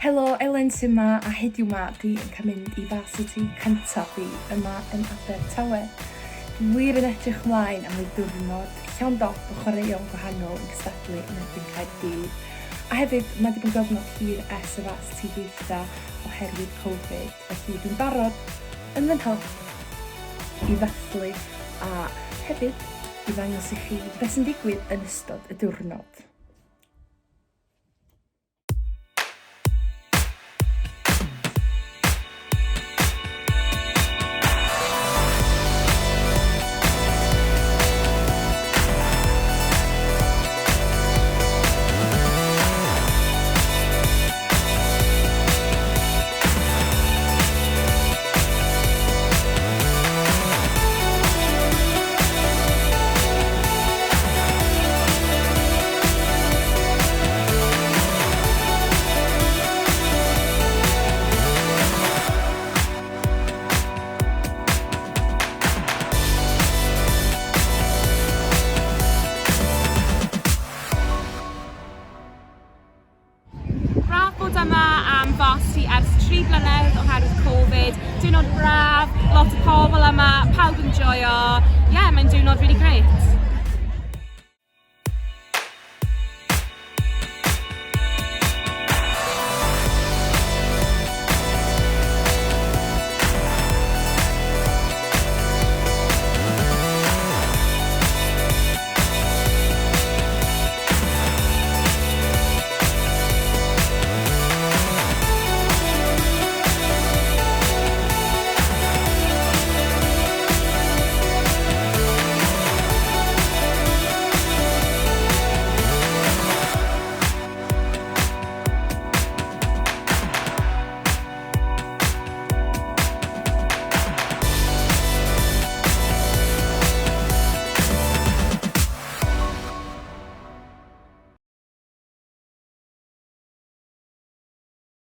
Helo, Elen sy'n yma a heddiw yma di yn cael mynd i Varsity cyntaf fi yma yn Abertawe. Dwi'n wir yn edrych ymlaen am y diwrnod llawn dop o chwaraeon gwahanol yn gystadlu yn erbyn Caerdydd. A hefyd, mae wedi bod yn gyfnod hir ers y Varsity gweitha oherwydd Covid. Felly dwi'n barod yn fy nhoff i ddathlu a hefyd i ddangos i chi beth sy'n digwydd yn ystod y diwrnod. Yma am Varsity ers 3 blynedd oherwydd Covid. Diwrnod braf, lot o pobl yma, pawb yn joio. Mae'n diwrnod really great.